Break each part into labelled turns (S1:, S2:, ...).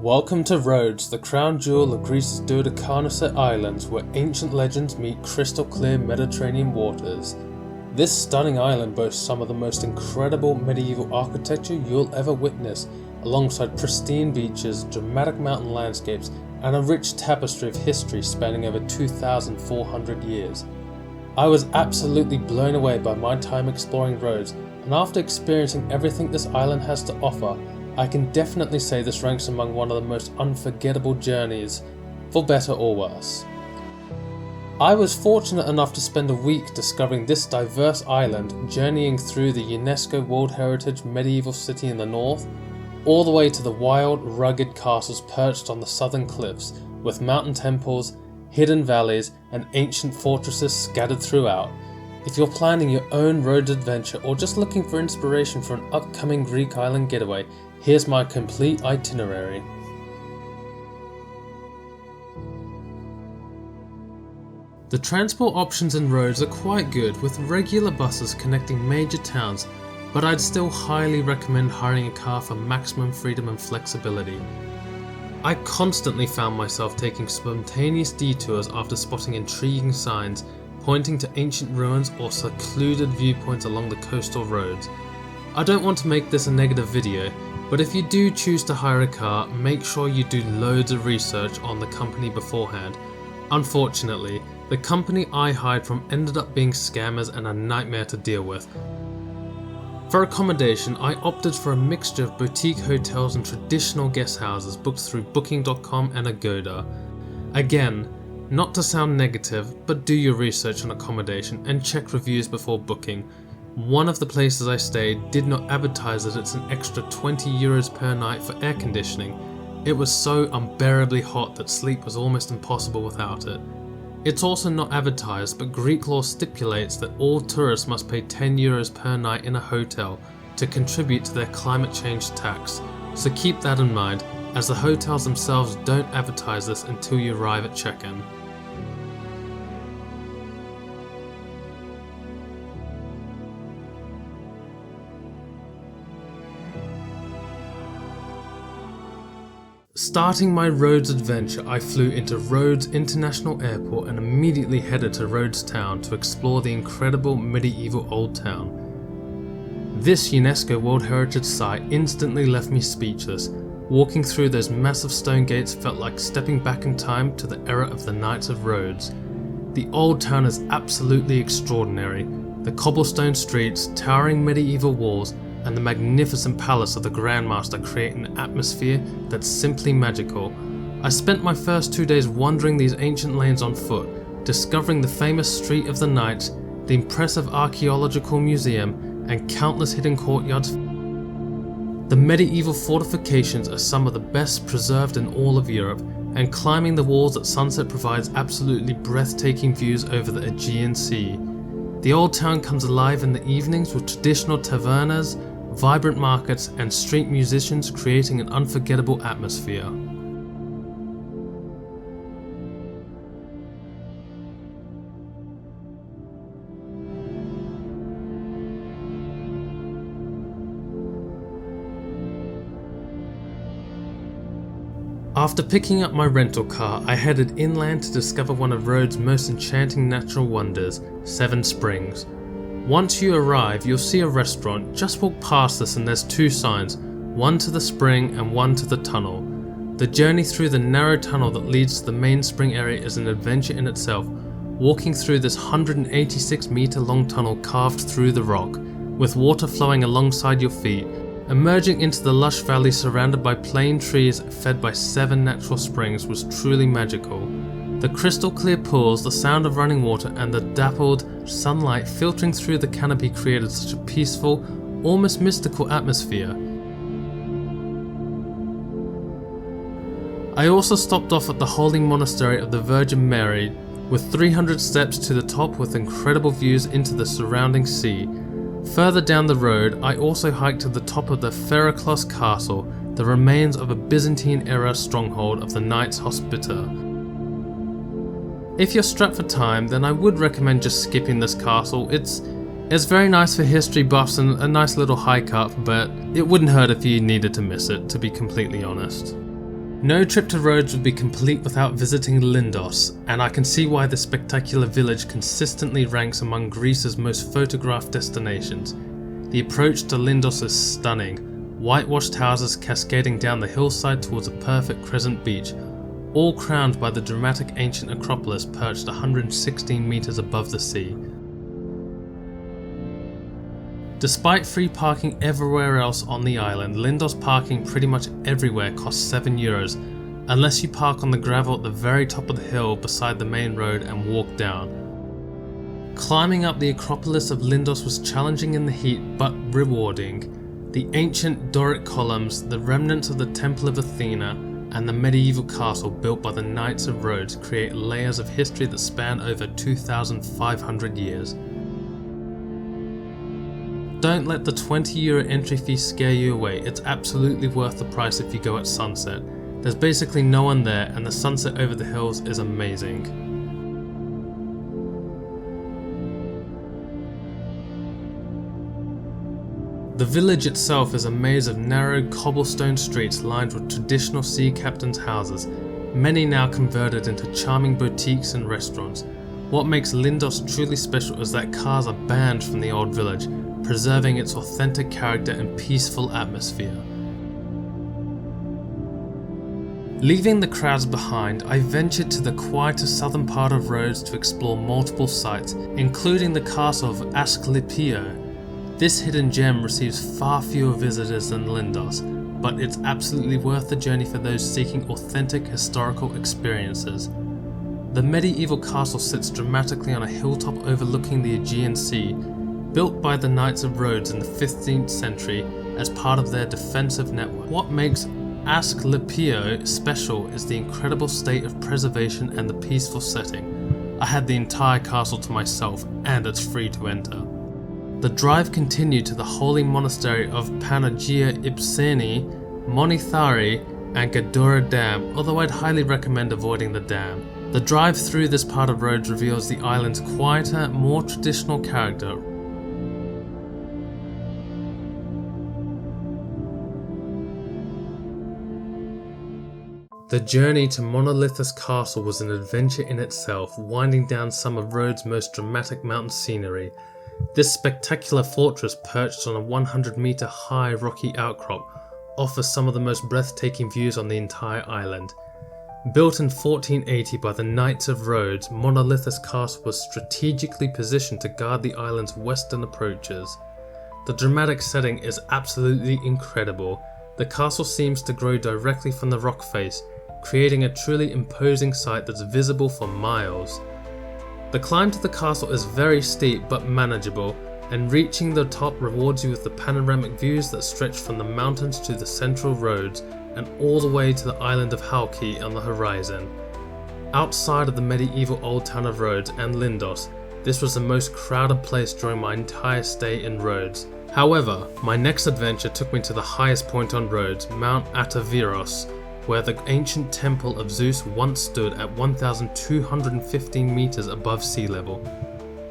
S1: Welcome to Rhodes, the crown jewel of Greece's Dodecanese Islands, where ancient legends meet crystal clear Mediterranean waters. This stunning island boasts some of the most incredible medieval architecture you'll ever witness, alongside pristine beaches, dramatic mountain landscapes, and a rich tapestry of history spanning over 2,400 years. I was absolutely blown away by my time exploring Rhodes, and after experiencing everything this island has to offer, I can definitely say this ranks among one of the most unforgettable journeys, for better or worse. I was fortunate enough to spend a week discovering this diverse island, journeying through the UNESCO World Heritage medieval city in the north, all the way to the wild, rugged castles perched on the southern cliffs, with mountain temples, hidden valleys, and ancient fortresses scattered throughout. If you're planning your own Rhodes adventure or just looking for inspiration for an upcoming Greek island getaway, here's my complete itinerary. The transport options in Rhodes are quite good, with regular buses connecting major towns, but I'd still highly recommend hiring a car for maximum freedom and flexibility. I constantly found myself taking spontaneous detours after spotting intriguing signs pointing to ancient ruins or secluded viewpoints along the coastal roads. I don't want to make this a negative video, but if you do choose to hire a car, make sure you do loads of research on the company beforehand. Unfortunately, the company I hired from ended up being scammers and a nightmare to deal with. For accommodation, I opted for a mixture of boutique hotels and traditional guest houses booked through Booking.com and Agoda. Again, not to sound negative, but do your research on accommodation and check reviews before booking. One of the places I stayed did not advertise that it's an extra €20 per night for air conditioning. It was so unbearably hot that sleep was almost impossible without it. It's also not advertised, but Greek law stipulates that all tourists must pay €10 per night in a hotel to contribute to their climate change tax, so keep that in mind, as the hotels themselves don't advertise this until you arrive at check-in. Starting my Rhodes adventure, I flew into Rhodes International Airport and immediately headed to Rhodes Town to explore the incredible medieval Old Town. This UNESCO World Heritage site instantly left me speechless. Walking through those massive stone gates felt like stepping back in time to the era of the Knights of Rhodes. The Old Town is absolutely extraordinary. The cobblestone streets, towering medieval walls, and the magnificent palace of the Grandmaster create an atmosphere that's simply magical. I spent my first 2 days wandering these ancient lanes on foot, discovering the famous Street of the Knights, the impressive archaeological museum, and countless hidden courtyards. The medieval fortifications are some of the best preserved in all of Europe, and climbing the walls at sunset provides absolutely breathtaking views over the Aegean Sea. The Old Town comes alive in the evenings with traditional tavernas, vibrant markets, and street musicians creating an unforgettable atmosphere. After picking up my rental car, I headed inland to discover one of Rhodes' most enchanting natural wonders, Seven Springs. Once you arrive, you'll see a restaurant. Just walk past this and there's two signs, one to the spring and one to the tunnel. The journey through the narrow tunnel that leads to the main spring area is an adventure in itself, walking through this 186 meter long tunnel carved through the rock, with water flowing alongside your feet. Emerging into the lush valley surrounded by plane trees fed by 7 natural springs was truly magical. The crystal clear pools, the sound of running water, and the dappled sunlight filtering through the canopy created such a peaceful, almost mystical atmosphere. I also stopped off at the holy monastery of the Virgin Mary, with 300 steps to the top with incredible views into the surrounding sea. Further down the road, I also hiked to the top of the Rhodes Castle, the remains of a Byzantine-era stronghold of the Knights Hospiter. If you're strapped for time, then I would recommend just skipping this castle. It's very nice for history buffs and a nice little hike up, but it wouldn't hurt if you needed to miss it, to be completely honest. No trip to Rhodes would be complete without visiting Lindos, and I can see why this spectacular village consistently ranks among Greece's most photographed destinations. The approach to Lindos is stunning, whitewashed houses cascading down the hillside towards a perfect crescent beach, all crowned by the dramatic ancient Acropolis perched 116 meters above the sea. Despite free parking everywhere else on the island, Lindos parking pretty much everywhere costs €7, unless you park on the gravel at the very top of the hill beside the main road and walk down. Climbing up the Acropolis of Lindos was challenging in the heat but rewarding. The ancient Doric columns, the remnants of the Temple of Athena, and the medieval castle built by the Knights of Rhodes create layers of history that span over 2,500 years. Don't let the €20 entry fee scare you away, it's absolutely worth the price if you go at sunset. There's basically no one there and the sunset over the hills is amazing. The village itself is a maze of narrow cobblestone streets lined with traditional sea captains' houses, many now converted into charming boutiques and restaurants. What makes Lindos truly special is that cars are banned from the old village, preserving its authentic character and peaceful atmosphere. Leaving the crowds behind, I ventured to the quieter southern part of Rhodes to explore multiple sites, including the castle of Asklipio. This hidden gem receives far fewer visitors than Lindos, but it's absolutely worth the journey for those seeking authentic historical experiences. The medieval castle sits dramatically on a hilltop overlooking the Aegean Sea, built by the Knights of Rhodes in the 15th century as part of their defensive network. What makes Asklipio special is the incredible state of preservation and the peaceful setting. I had the entire castle to myself and it's free to enter. The drive continued to the holy monastery of Panagia Ipseni, Monithari and Gadura Dam, although I'd highly recommend avoiding the dam. The drive through this part of Rhodes reveals the island's quieter, more traditional character. The journey to Monolithos Castle was an adventure in itself, winding down some of Rhodes' most dramatic mountain scenery. This spectacular fortress, perched on a 100-meter high rocky outcrop, offers some of the most breathtaking views on the entire island. Built in 1480 by the Knights of Rhodes, Monolithos Castle was strategically positioned to guard the island's western approaches. The dramatic setting is absolutely incredible. The castle seems to grow directly from the rock face, creating a truly imposing sight that's visible for miles. The climb to the castle is very steep but manageable, and reaching the top rewards you with the panoramic views that stretch from the mountains to the central roads and all the way to the island of Halki on the horizon. Outside of the medieval old town of Rhodes and Lindos, this was the most crowded place during my entire stay in Rhodes. However, my next adventure took me to the highest point on Rhodes, Mount Attaviros, where the ancient temple of Zeus once stood at 1,215 meters above sea level.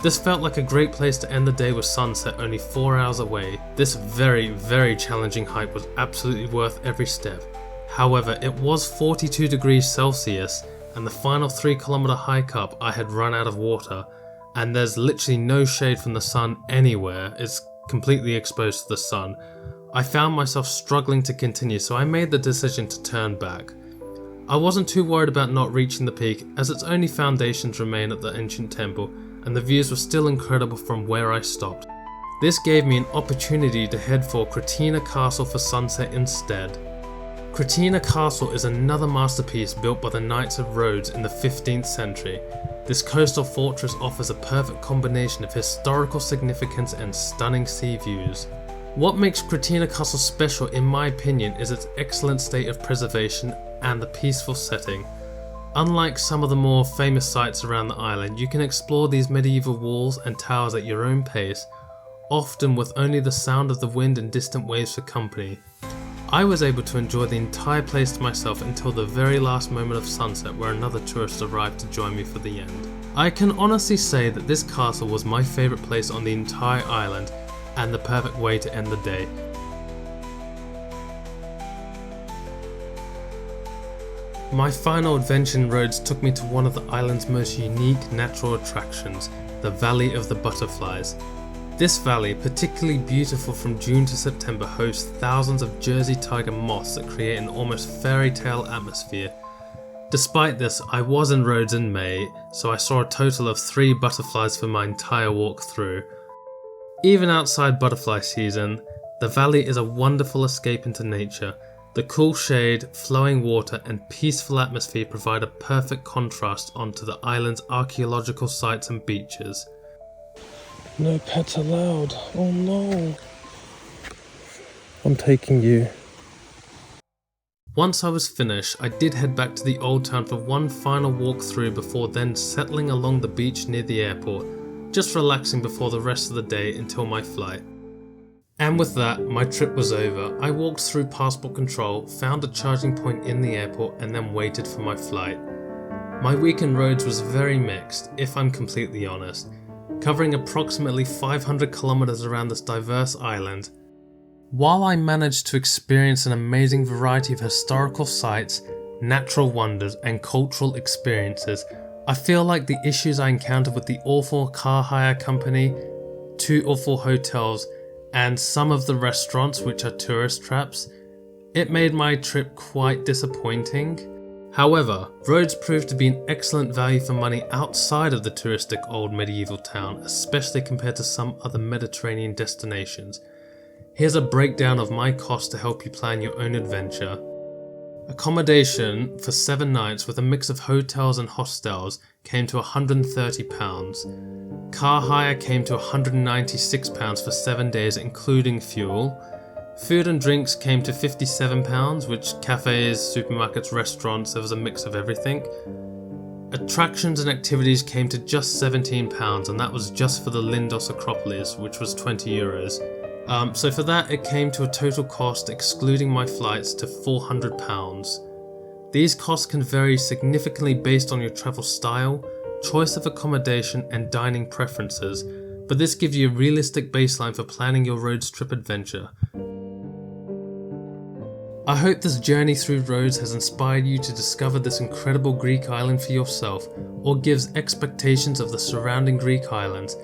S1: This felt like a great place to end the day with sunset only 4 hours away. This very challenging hike was absolutely worth every step. However, it was 42 degrees Celsius, and the final 3-kilometer hike up I had run out of water, and there's literally no shade from the sun anywhere. It's completely exposed to the sun. I found myself struggling to continue, so I made the decision to turn back. I wasn't too worried about not reaching the peak, as its only foundations remain at the ancient temple, and the views were still incredible from where I stopped. This gave me an opportunity to head for Kritinia Castle for sunset instead. Kritinia Castle is another masterpiece built by the Knights of Rhodes in the 15th century. This coastal fortress offers a perfect combination of historical significance and stunning sea views. What makes Kritinia Castle special, in my opinion, is its excellent state of preservation and the peaceful setting. Unlike some of the more famous sites around the island, you can explore these medieval walls and towers at your own pace, often with only the sound of the wind and distant waves for company. I was able to enjoy the entire place to myself until the very last moment of sunset, where another tourist arrived to join me for the end. I can honestly say that this castle was my favourite place on the entire island, and the perfect way to end the day. My final adventure in Rhodes took me to one of the island's most unique natural attractions, the Valley of the Butterflies. This valley, particularly beautiful from June to September, hosts thousands of Jersey tiger moths that create an almost fairy tale atmosphere. Despite this, I was in Rhodes in May, so I saw a total of 3 butterflies for my entire walk through. Even outside butterfly season, the valley is a wonderful escape into nature. The cool shade, flowing water and peaceful atmosphere provide a perfect contrast onto the island's archaeological sites and beaches. No pets allowed. Oh no. I'm taking you. Once I was finished, I did head back to the Old Town for one final walk through before then settling along the beach near the airport, just relaxing before the rest of the day until my flight. And with that, my trip was over. I walked through passport control, found a charging point in the airport and then waited for my flight. My week in Rhodes was very mixed, if I'm completely honest, covering approximately 500 kilometers around this diverse island. While I managed to experience an amazing variety of historical sites, natural wonders and cultural experiences, I feel like the issues I encountered with the awful car hire company, 2 awful hotels, and some of the restaurants which are tourist traps, it made my trip quite disappointing. However, Rhodes proved to be an excellent value for money outside of the touristic old medieval town, especially compared to some other Mediterranean destinations. Here's a breakdown of my cost to help you plan your own adventure. Accommodation for 7 nights with a mix of hotels and hostels came to £130. Car hire came to £196 for 7 days including fuel. Food and drinks came to £57, which cafes, supermarkets, restaurants, there was a mix of everything. Attractions and activities came to just £17 and that was just for the Lindos Acropolis, which was €20. So for that it came to a total cost excluding my flights to £400. These costs can vary significantly based on your travel style, choice of accommodation and dining preferences, but this gives you a realistic baseline for planning your Rhodes trip adventure. I hope this journey through Rhodes has inspired you to discover this incredible Greek island for yourself, or gives expectations of the surrounding Greek islands.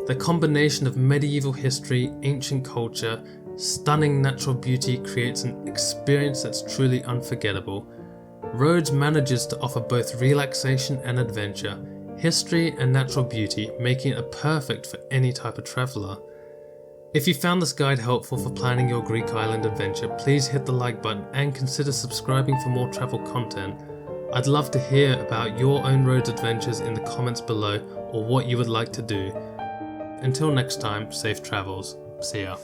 S1: The combination of medieval history, ancient culture, stunning natural beauty creates an experience that's truly unforgettable. Rhodes manages to offer both relaxation and adventure, history and natural beauty, making it perfect for any type of traveller. If you found this guide helpful for planning your Greek island adventure, please hit the like button and consider subscribing for more travel content. I'd love to hear about your own Rhodes adventures in the comments below or what you would like to do. Until next time, safe travels. See ya.